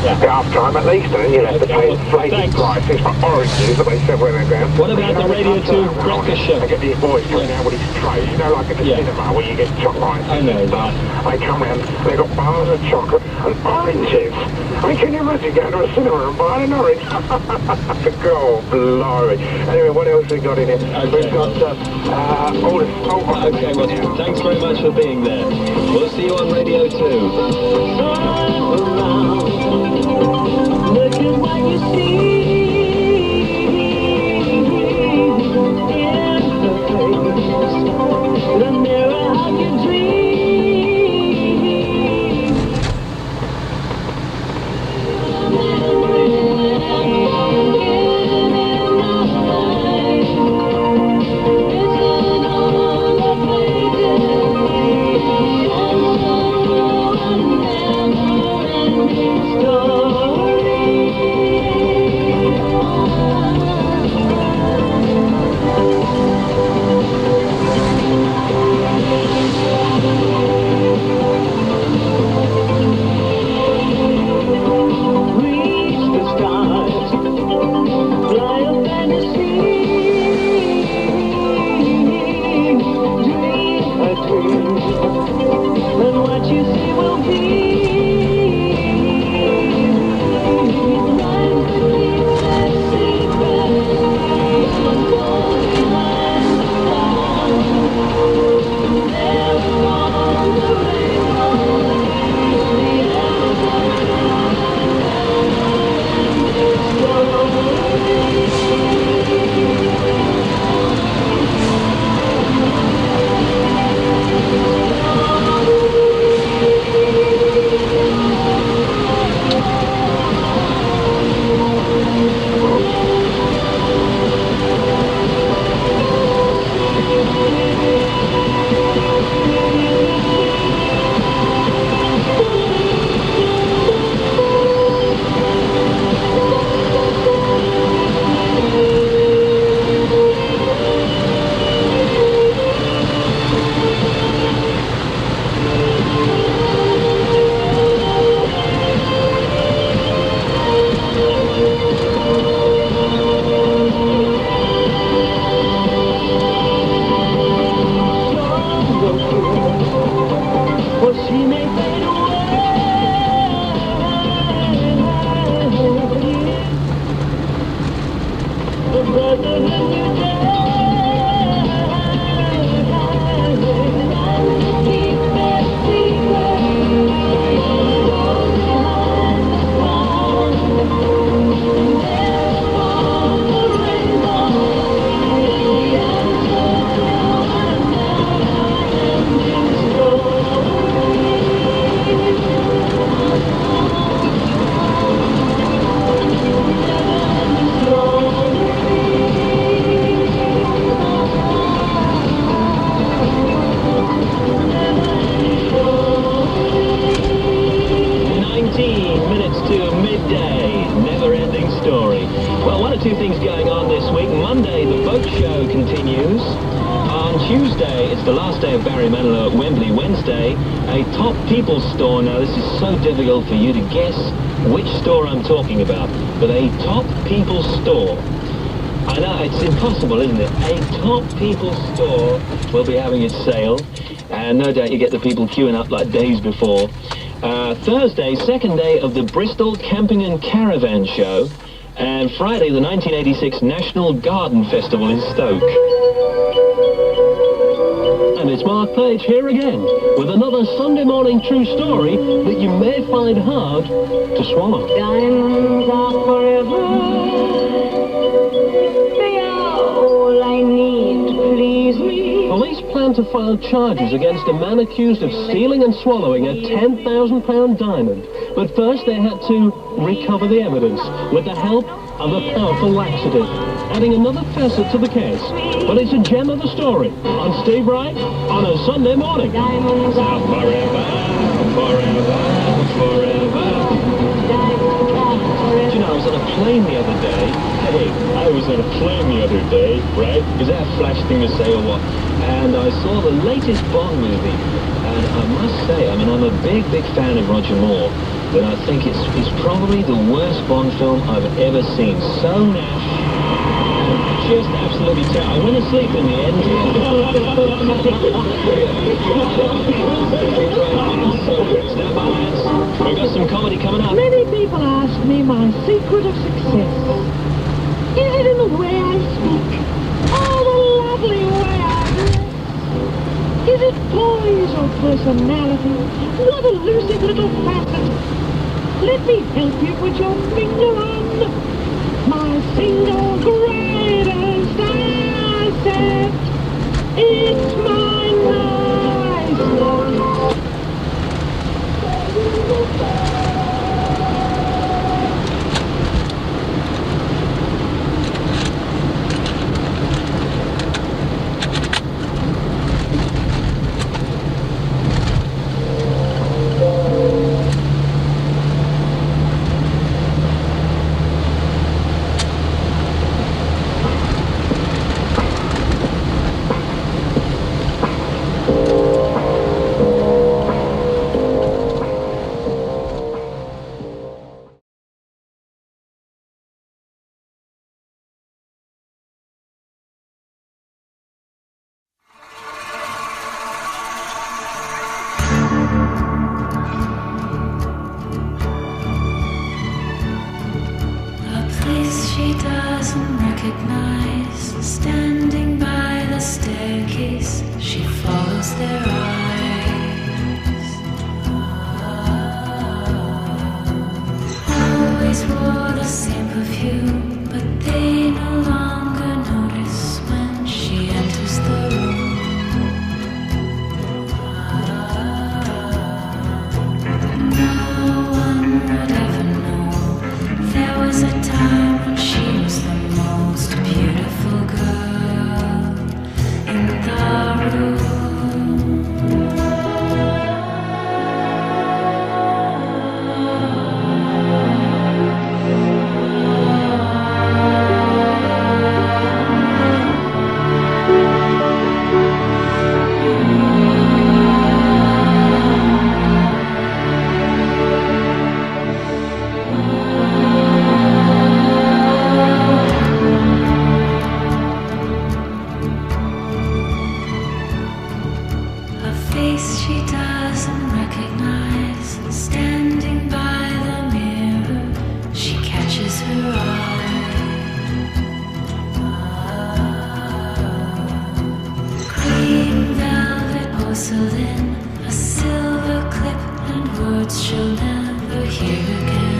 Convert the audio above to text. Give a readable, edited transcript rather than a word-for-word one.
half time at least, and then you'll have to pay inflated prices for oranges that they sell in the ground. What about the Radio 2 breakfast show? I get these boys coming down with these trays, you know, like at the cinema where you get chocolate. I know that. They come round, they've got bars of chocolate and oranges. I mean, can you imagine going to a cinema and buying an orange? God, blimey. Anyway, what else we got in here? We've got all the... Okay, well, thanks very much for being there. We'll see you on Radio 2. Look at what you see. The mirror of your dream. Two things going on this week. Monday, the boat show continues. On Tuesday, it's the last day of Barry Manilow at Wembley. Wednesday, a Top People store. Now, this is so difficult for you to guess which store I'm talking about, but a Top People store. I know, it's impossible, isn't it? A Top People store will be having its sale, and no doubt you get the people queuing up like days before. Thursday, second day of the Bristol Camping and Caravan Show. And Friday, the 1986 National Garden Festival in Stoke. And it's Mark Page here again, with another Sunday morning true story that you may find hard to swallow. Diamonds are forever. They are all I need to please me. Police plan to file charges against a man accused of stealing and swallowing a £10,000 diamond. But first they had to recover the evidence with the help of a powerful laxative, adding another facet to the case. But it's a gem of a story on Steve Wright on a Sunday morning. Diamonds are Forever, forever, forever. Do you know, I was on a plane the other day. Hey, I was on a plane the other day, right? Is that a flash thing to say or what? And I saw the latest Bond movie. And I must say, I mean, I'm a big fan of Roger Moore. but I think it's probably the worst Bond film I've ever seen. So naff, and just absolutely terrible. I went to sleep in the end. Stand by, lads. We've got some comedy coming up. Many people ask me my secret of success. Is it in the way I speak? Oh, the lovely way I dress? Is it poise or personality? What elusive little facet? Let me help you put your finger on my single greatest asset. It's my niceness. She doesn't recognize, standing by the staircase, she follows their eyes. Always wore the same perfume, but they no longer notice when she enters the room. No one would ever know there was a time when she was the most beautiful girl in the room. She doesn't recognize, standing by the mirror, she catches her eye. Cream velvet porcelain, a silver clip, and words she'll never hear again.